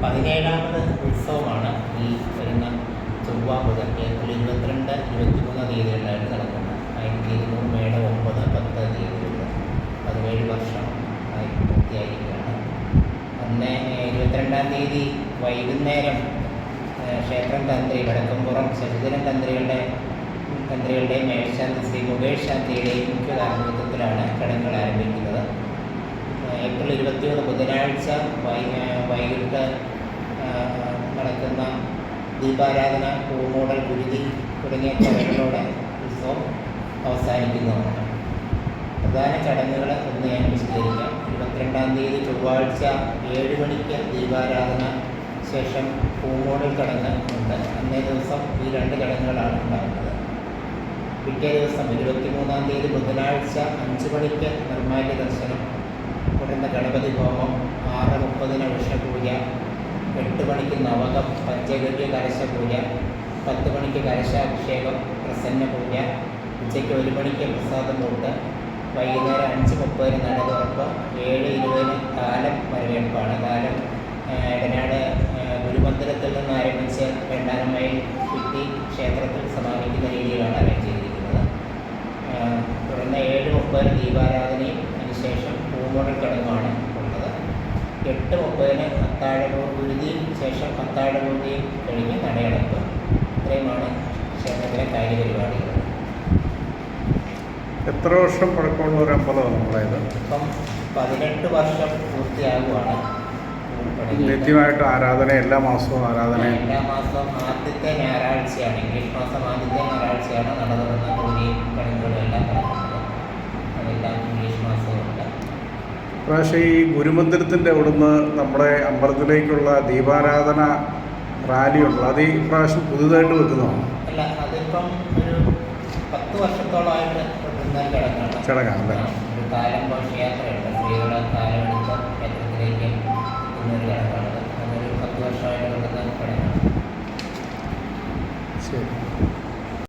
17ാമത് ഉത്സവമാണ് ഈ വരുന്ന ചൊവ്വ മുതൽ ഏപ്രിൽ 22, 23 തീയതികളിലായിട്ട് നടക്കുന്നത്. 1200 മേട 9, 10 തീയതികളിൽ 17 വർഷം പൂർത്തിയായിരിക്കുകയാണ്. അന്ന് 22-ാം തീയതി വൈകുന്നേരം ക്ഷേത്രം തന്ത്രി വടക്കംപുറം ശശിധരൻ തന്ത്രികളുടെ മേൽശാന്തി ശ്രീ മുകേഷ് ശാന്തിയുടെയും മുഖ്യ കാർമ്മികത്വത്തിലാണ് ചടങ്ങുകൾ ആരംഭിക്കുന്നത്. ഏപ്രിൽ 21 ബുധനാഴ്ച വൈകിട്ട് നടക്കുന്ന ദീപാരാധന, പൂമൂടൽ, ഗുരുതി തുടങ്ങിയ ചടങ്ങുകളോടെ ഉത്സവം അവസാനിക്കുന്നതാണ്. പ്രധാന ചടങ്ങുകൾ ഒന്ന് ഞാൻ വിശദീകരിക്കാം. 22-ാം തീയതി ചൊവ്വാഴ്ച 7 മണിക്ക് ദീപാരാധന, ശേഷം പൂമൂടൽ ചടങ്ങ് ഉണ്ട്. അന്നേ ദിവസം ഈ 2 ചടങ്ങുകളാണ് ഉണ്ടാകുന്നത്. പിറ്റേ ദിവസം 23-ാം തീയതി ബുധനാഴ്ച 5 മണിക്ക് നിർമ്മാല്യ ദർശനം, തുടർന്ന് ഗണപതി ഹോമം, 6:30 ഉഷപൂജ, 8 മണിക്ക് നവകം പഞ്ചഗവ്യ കലശപൂജ, 10 മണിക്ക് കലശാഭിഷേകം, പ്രസന്ന പൂജ, ഉച്ചയ്ക്ക് 1 മണിക്ക് പ്രസാദമൂട്ട്, വൈകുന്നേരം 5:30 നട തുറപ്പ്, 7:20 കാലം വരവേൽപ്പാണ്. കാലം ഇടനാട് ഗുരുമന്ദിരത്തിൽ നിന്ന് ആരംഭിച്ച് വെണ്ടാനമയിൽ ചുറ്റി ക്ഷേത്രത്തിൽ സമാപിക്കുന്ന രീതിയിലാണ് അറേഞ്ച് ചെയ്തിരിക്കുന്നത്. തുടർന്ന് 7:30 ദീപാരാധനയും അതിനുശേഷം പൂമൂടൽ ചടങ്ങുമാണ് ഉള്ളത്. 8:30 അത്താഴപൂർതിയും ശേഷം അത്താഴപൂർതിയും കഴിഞ്ഞ് നടയടപ്പ്. ഇത്രയുമാണ് ക്ഷേത്രത്തിലെ കാര്യപരിപാടികൾ. എത്ര വർഷം പഴക്കമുള്ള ഒരു അമ്പലമാണ് നമ്മളത്? ഇപ്പം 18 വർഷം പൂർത്തിയാകുവാണ്. നിത്യമായിട്ട് ആരാധന, എല്ലാ മാസവും ആരാധന, എല്ലാ മാസവും ആദ്യത്തെ ഞായറാഴ്ചയാണ്, ഇംഗ്ലീഷ് മാസം ആദ്യത്തെ ഞായറാഴ്ചയാണ് നട തുറന്ന പൂജയും ചടങ്ങുകളും എല്ലാം നടക്കുന്നത്. അതെല്ലാം ഇംഗ്ലീഷ് മാസമുണ്ട്. പക്ഷേ ഈ ഗുരുമന്ദിരത്തിൻ്റെ അവിടുന്ന് നമ്മുടെ അമ്പലത്തിലേക്കുള്ള ദീപാരാധന റാലിയുണ്ട്. അത് ഈ പ്രാവശ്യം പുതുതായിട്ട് വെക്കുന്നതാണ്? അല്ല, അതിപ്പം ഒരു 10 വർഷത്തോളമായിട്ട് കൊണ്ടുവരുന്ന ചടങ്ങാണല്ലേ? ഒരു കാലം ഘോഷയാത്രയുണ്ട്. സ്ത്രീകളെ കാലമെടുത്ത് ക്ഷേത്രത്തിലേക്ക് എത്തുന്നൊരു ചടങ്ങാണത്. അതൊരു 10 വർഷമായിട്ട് കൊണ്ടുവരുന്ന ചടങ്ങാണ്. ശരി.